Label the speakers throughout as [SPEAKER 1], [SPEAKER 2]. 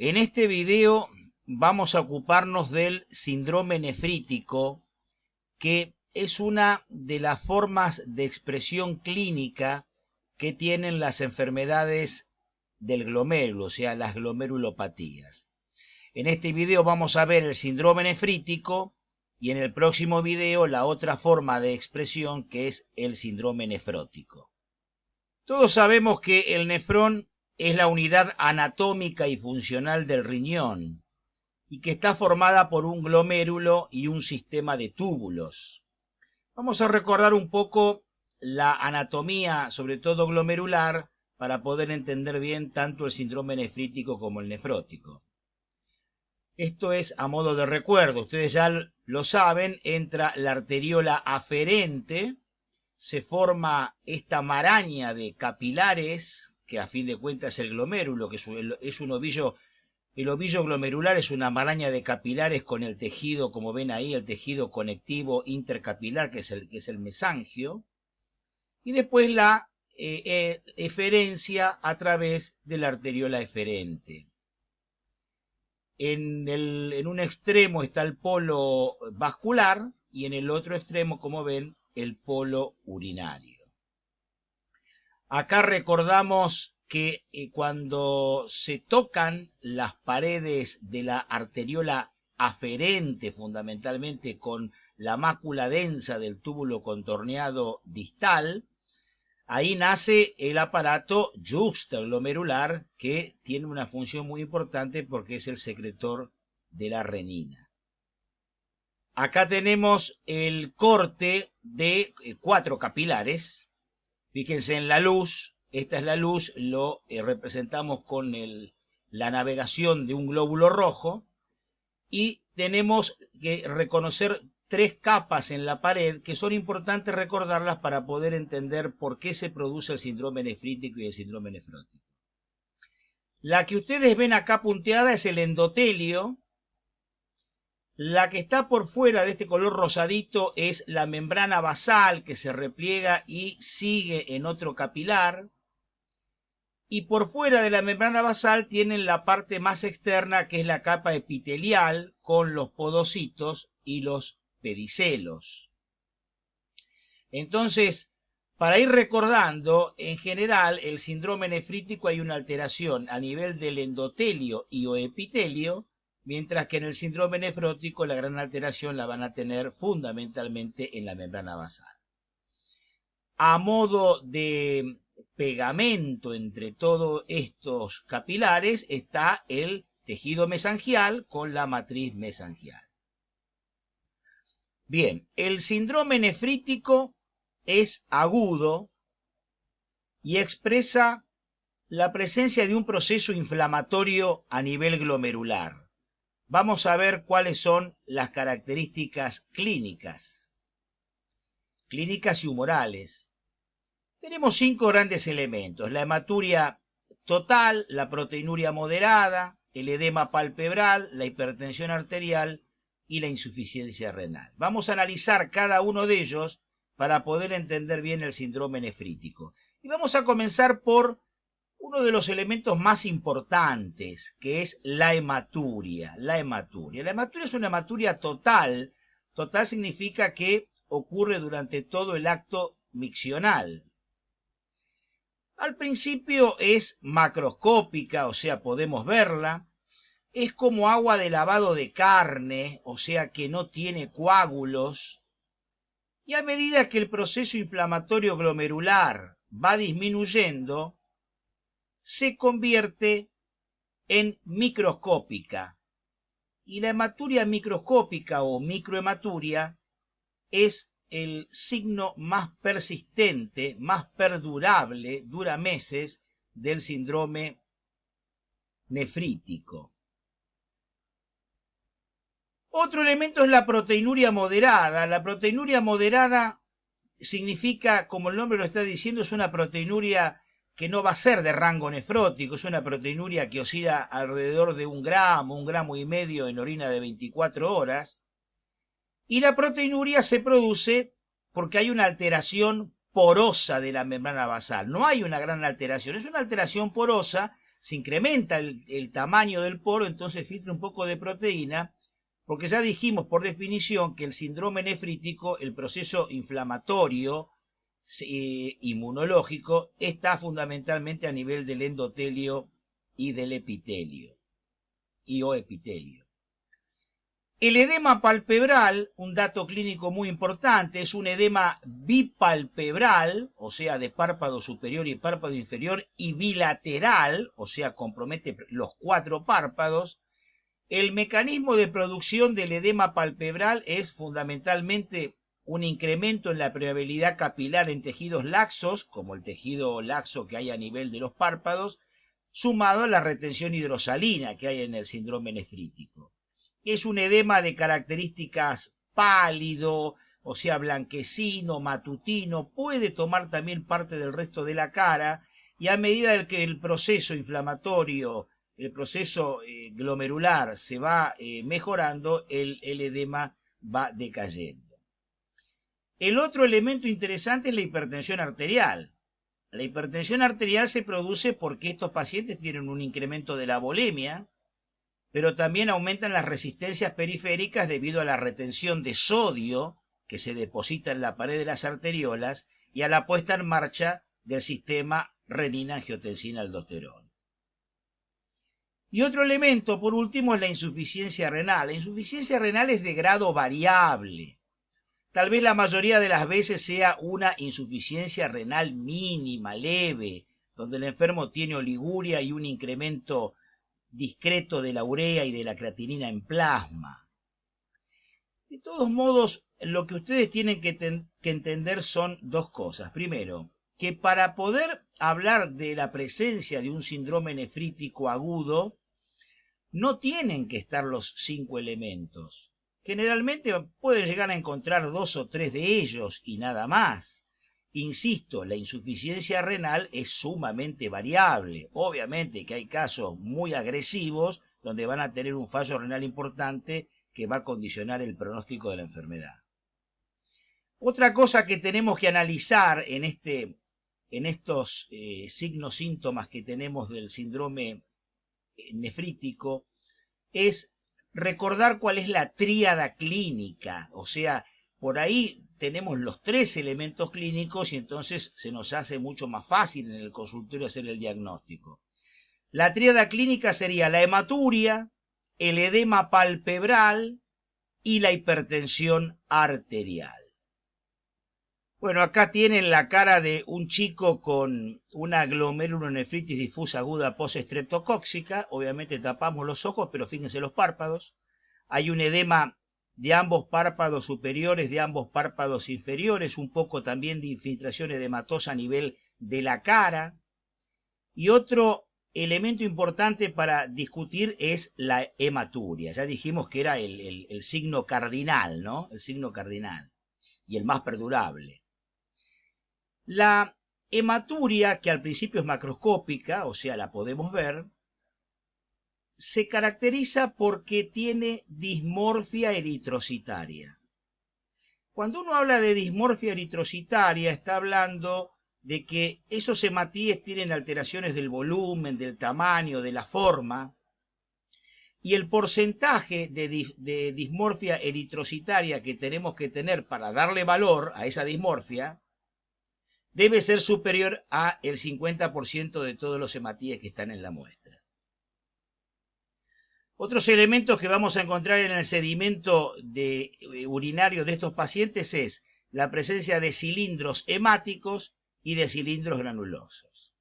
[SPEAKER 1] En este video vamos a ocuparnos del síndrome nefrítico, que es una de las formas de expresión clínica que tienen las enfermedades del glomérulo, o sea, las glomerulopatías. En este video vamos a ver el síndrome nefrítico y en el próximo video la otra forma de expresión, que es el síndrome nefrótico. Todos sabemos que el nefrón es la unidad anatómica y funcional del riñón y que está formada por un glomérulo y un sistema de túbulos. Vamos a recordar un poco la anatomía, sobre todo glomerular, para poder entender bien tanto el síndrome nefrítico como el nefrótico. Esto es a modo de recuerdo, ustedes ya lo saben, entra la arteriola aferente, se forma esta maraña de capilares, que a fin de cuentas es el glomérulo, que es un ovillo. El ovillo glomerular es una maraña de capilares con el tejido, como ven ahí, el tejido conectivo intercapilar, que es el mesangio, y después la eferencia a través de la arteriola eferente. En un extremo está el polo vascular y en el otro extremo, como ven, el polo urinario. Acá recordamos que cuando se tocan las paredes de la arteriola aferente, fundamentalmente con la mácula densa del túbulo contorneado distal, ahí nace el aparato yuxtaglomerular, que tiene una función muy importante porque es el secretor de la renina. Acá tenemos el corte de 4 capilares. Fíjense en la luz, esta es la luz, lo representamos con la navegación de un glóbulo rojo y tenemos que reconocer 3 capas en la pared que son importantes recordarlas para poder entender por qué se produce el síndrome nefrítico y el síndrome nefrótico. La que ustedes ven acá punteada es el endotelio. La que está por fuera de este color rosadito es la membrana basal, que se repliega y sigue en otro capilar. Y por fuera de la membrana basal tienen la parte más externa, que es la capa epitelial, con los podocitos y los pedicelos. Entonces, para ir recordando, en general, el síndrome nefrítico hay una alteración a nivel del endotelio y o epitelio, mientras que en el síndrome nefrótico la gran alteración la van a tener fundamentalmente en la membrana basal. A modo de pegamento entre todos estos capilares está el tejido mesangial con la matriz mesangial. Bien, el síndrome nefrítico es agudo y expresa la presencia de un proceso inflamatorio a nivel glomerular. Vamos a ver cuáles son las características clínicas y humorales. Tenemos 5 grandes elementos: la hematuria total, la proteinuria moderada, el edema palpebral, la hipertensión arterial y la insuficiencia renal. Vamos a analizar cada uno de ellos para poder entender bien el síndrome nefrítico. Y vamos a comenzar por uno de los elementos más importantes, que es la hematuria. La hematuria es una hematuria total. Total significa que ocurre durante todo el acto miccional. Al principio es macroscópica, o sea, podemos verla. Es como agua de lavado de carne, o sea, que no tiene coágulos. Y a medida que el proceso inflamatorio glomerular va disminuyendo, se convierte en microscópica. Y la hematuria microscópica o microhematuria es el signo más persistente, más perdurable, dura meses, del síndrome nefrítico. Otro elemento es la proteinuria moderada. La proteinuria moderada significa, como el nombre lo está diciendo, es una proteinuria que no va a ser de rango nefrótico, es una proteinuria que oscila alrededor de 1 gramo y medio en orina de 24 horas. Y la proteinuria se produce porque hay una alteración porosa de la membrana basal. No hay una gran alteración, es una alteración porosa se incrementa el tamaño del poro, entonces filtra un poco de proteína, porque ya dijimos por definición que el síndrome nefrítico, el proceso inflamatorio inmunológico, está fundamentalmente a nivel del endotelio y del epitelio o epitelio. El edema palpebral, un dato clínico muy importante, es un edema bipalpebral, o sea, de párpado superior y párpado inferior, y bilateral, o sea, compromete los 4 párpados. El mecanismo de producción del edema palpebral es fundamentalmente un incremento en la permeabilidad capilar en tejidos laxos, como el tejido laxo que hay a nivel de los párpados, sumado a la retención hidrosalina que hay en el síndrome nefrítico. Es un edema de características pálido, o sea, blanquecino, matutino, puede tomar también parte del resto de la cara, y a medida que el proceso inflamatorio, el proceso glomerular se va mejorando, el edema va decayendo. El otro elemento interesante es la hipertensión arterial. La hipertensión arterial se produce porque estos pacientes tienen un incremento de la volemia, pero también aumentan las resistencias periféricas debido a la retención de sodio que se deposita en la pared de las arteriolas y a la puesta en marcha del sistema renina-angiotensina-aldosterona. Y otro elemento, por último, es la insuficiencia renal. La insuficiencia renal es de grado variable. Tal vez la mayoría de las veces sea una insuficiencia renal mínima, leve, donde el enfermo tiene oliguria y un incremento discreto de la urea y de la creatinina en plasma. De todos modos, lo que ustedes tienen que entender son 2 cosas. Primero, que para poder hablar de la presencia de un síndrome nefrítico agudo, no tienen que estar los 5 elementos. Generalmente pueden llegar a encontrar 2 o 3 de ellos y nada más. Insisto, la insuficiencia renal es sumamente variable. Obviamente que hay casos muy agresivos donde van a tener un fallo renal importante que va a condicionar el pronóstico de la enfermedad. Otra cosa que tenemos que analizar en estos signos, síntomas que tenemos del síndrome nefrítico es recordar cuál es la tríada clínica, o sea, por ahí tenemos los 3 elementos clínicos y entonces se nos hace mucho más fácil en el consultorio hacer el diagnóstico. La tríada clínica sería la hematuria, el edema palpebral y la hipertensión arterial. Bueno, acá tienen la cara de un chico con una glomerulonefritis difusa aguda postestreptocóxica. Obviamente tapamos los ojos, pero fíjense los párpados. Hay un edema de ambos párpados superiores, de ambos párpados inferiores, un poco también de infiltración edematosa a nivel de la cara. Y otro elemento importante para discutir es la hematuria. Ya dijimos que era el signo cardinal, ¿no? El signo cardinal y el más perdurable. La hematuria, que al principio es macroscópica, o sea, la podemos ver, se caracteriza porque tiene dismorfia eritrocitaria. Cuando uno habla de dismorfia eritrocitaria, está hablando de que esos hematíes tienen alteraciones del volumen, del tamaño, de la forma, y el porcentaje de dismorfia eritrocitaria que tenemos que tener para darle valor a esa dismorfia debe ser superior al 50% de todos los hematíes que están en la muestra. Otros elementos que vamos a encontrar en el sedimento urinario de estos pacientes es la presencia de cilindros hemáticos y de cilindros granulosos.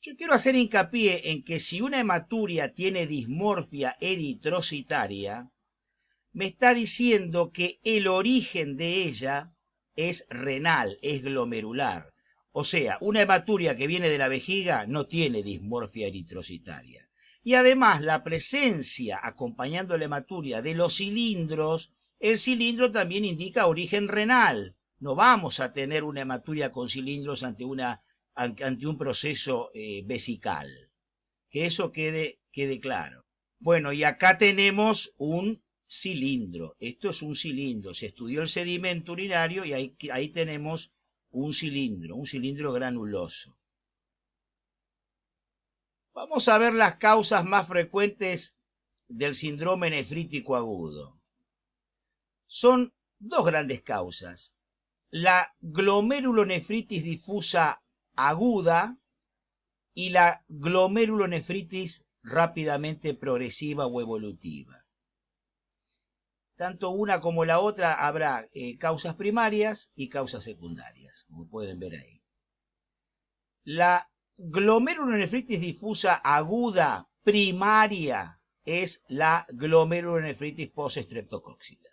[SPEAKER 1] Yo quiero hacer hincapié en que si una hematuria tiene dismorfia eritrocitaria, me está diciendo que el origen de ella es renal, es glomerular. O sea, una hematuria que viene de la vejiga no tiene dismorfia eritrocitaria. Y además la presencia, acompañando la hematuria, de los cilindros, el cilindro también indica origen renal. No vamos a tener una hematuria con cilindros ante un proceso vesical. Que eso quede claro. Bueno, y acá tenemos un cilindro. Esto es un cilindro. Se estudió el sedimento urinario y ahí tenemos un cilindro granuloso. Vamos a ver las causas más frecuentes del síndrome nefrítico agudo. Son dos grandes causas. La glomerulonefritis difusa aguda y la glomerulonefritis rápidamente progresiva o evolutiva. Tanto una como la otra habrá causas primarias y causas secundarias, como pueden ver ahí. La glomerulonefritis difusa aguda primaria es la glomerulonefritis postestreptocóxica.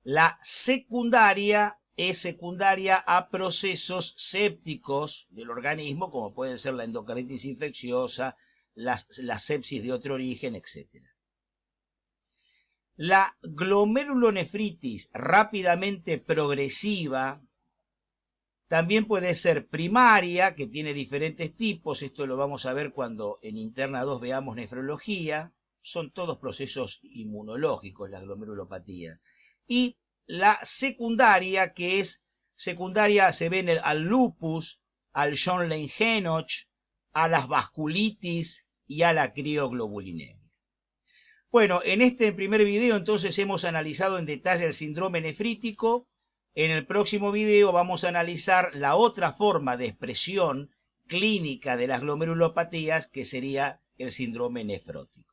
[SPEAKER 1] La secundaria es secundaria a procesos sépticos del organismo, como pueden ser la endocarditis infecciosa, la sepsis de otro origen, etc. La glomerulonefritis rápidamente progresiva también puede ser primaria, que tiene diferentes tipos. Esto lo vamos a ver cuando en Interna 2 veamos nefrología. Son todos procesos inmunológicos las glomerulopatías. Y la secundaria, que es secundaria, se ve al lupus, al Schönlein-Henoch, a las vasculitis y a la crioglobulinemia. Bueno, en este primer video entonces hemos analizado en detalle el síndrome nefrítico. En el próximo video vamos a analizar la otra forma de expresión clínica de las glomerulopatías, que sería el síndrome nefrótico.